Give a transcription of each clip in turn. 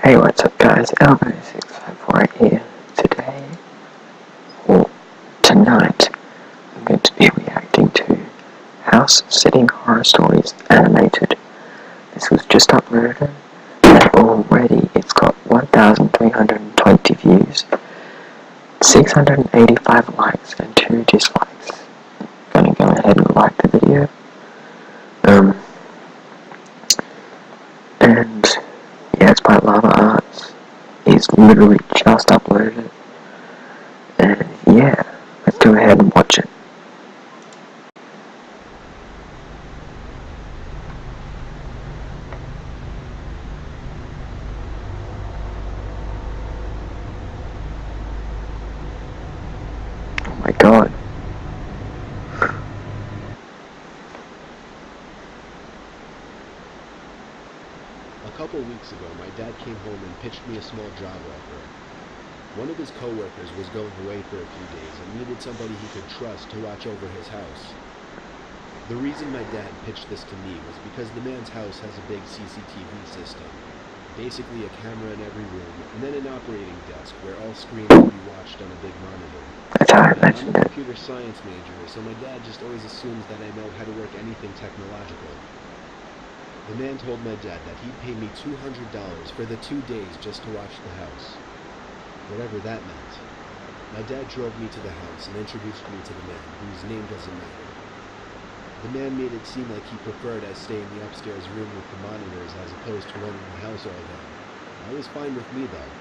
Hey, what's up guys, Albo6548 here. Today, or tonight, I'm going to be reacting to House Sitting Horror Stories Animated. This was just uploaded, and already it's got 1,320 views, 685 likes, and 2 dislikes. I'm gonna go ahead and like the video. And yeah, it's by Lava Arts. He's literally just uploaded it. And yeah, let's go ahead and watch it. Oh my god. A couple weeks ago, my dad came home and pitched me a small job offer. One of his co-workers was going away for a few days and needed somebody he could trust to watch over his house. The reason my dad pitched this to me was because the man's house has a big CCTV system, basically a camera in every room, and then an operating desk where all screens can be watched on a big monitor. That's how I I'm mentioned a it. computer science major, so my dad just always assumes that I know how to work anything technological. The man told my dad that he'd pay me $200 for the 2 days just to watch the house. Whatever that meant. My dad drove me to the house and introduced me to the man, whose name doesn't matter. The man made it seem like he preferred I stay in the upstairs room with the monitors as opposed to running the house all day. That was fine with me though.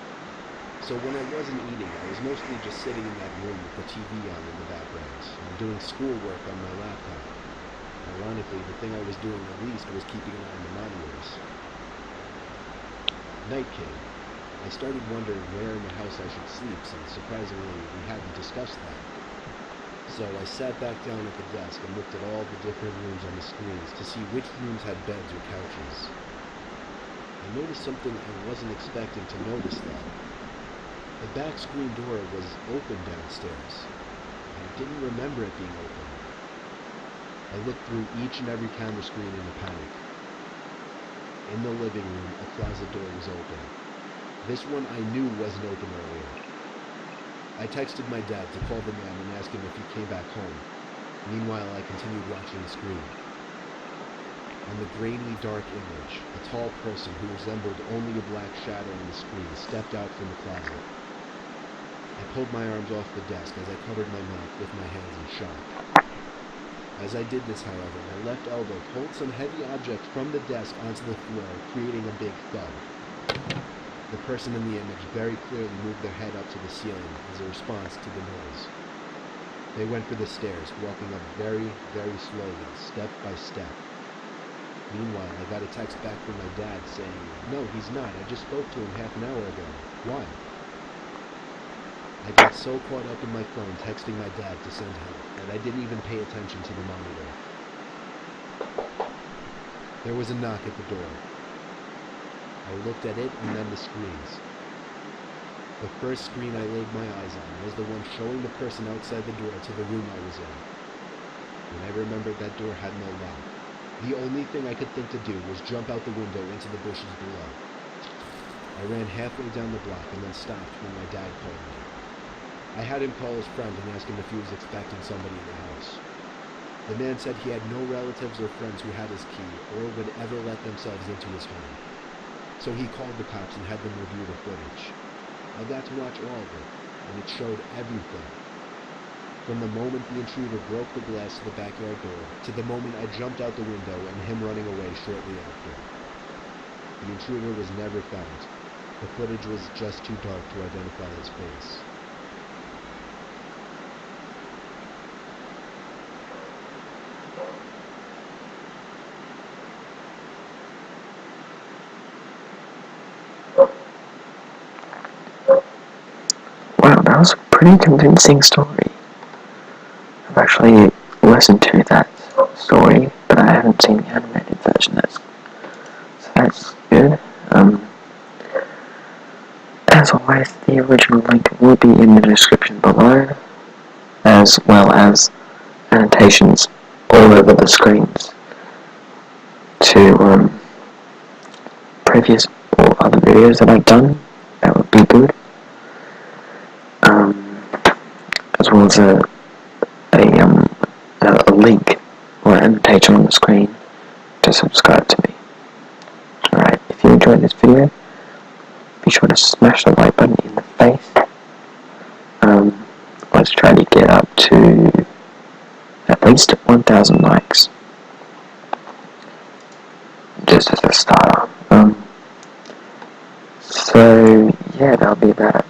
So when I wasn't eating, I was mostly just sitting in that room with the TV on in the background, and doing schoolwork on my laptop. Ironically, the thing I was doing the least was keeping an eye on the monitors. Night came. I started wondering where in the house I should sleep, since surprisingly we hadn't discussed that. So I sat back down at the desk and looked at all the different rooms on the screens to see which rooms had beds or couches. I noticed something I wasn't expecting to notice though. The back screen door was open downstairs. I didn't remember it being open. I looked through each and every camera screen in a panic. In the living room, a closet door was open. This one I knew wasn't open earlier. I texted my dad to call the man and ask him if he came back home. Meanwhile, I continued watching the screen. On the grainy, dark image, a tall person who resembled only a black shadow on the screen stepped out from the closet. I pulled my arms off the desk as I covered my mouth with my hands in shock. As I did this, however, my left elbow pulled some heavy object from the desk onto the floor, creating a big thud. The person in the image very clearly moved their head up to the ceiling as a response to the noise. They went for the stairs, walking up very, very slowly, step by step. Meanwhile, I got a text back from my dad saying, "No, he's not. I just spoke to him half an hour ago. Why?" I got so caught up in my phone texting my dad to send help that I didn't even pay attention to the monitor. There was a knock at the door. I looked at it and then the screens. The first screen I laid my eyes on was the one showing the person outside the door to the room I was in. When I remembered that door had no lock, the only thing I could think to do was jump out the window into the bushes below. I ran halfway down the block and then stopped when my dad called me. I had him call his friend and ask him if he was expecting somebody in the house. The man said he had no relatives or friends who had his key or would ever let themselves into his home. So he called the cops and had them review the footage. I got to watch all of it, and it showed everything. From the moment the intruder broke the glass of the backyard door, to the moment I jumped out the window and him running away shortly after. The intruder was never found. The footage was just too dark to identify his face. Wow, that was a pretty convincing story. I've actually listened to that story, but I haven't seen the animated version. That's good. As always, the original link will be in the description below, as well as annotations all over the screens to previous or other videos that I've done, that would be good. As well as a link or an invitation on the screen to subscribe to me. Alright, if you enjoyed this video, be sure to smash the like button in the face. Let's try to get up to at least 1,000 likes, just as a starter. So yeah, that'll be about it.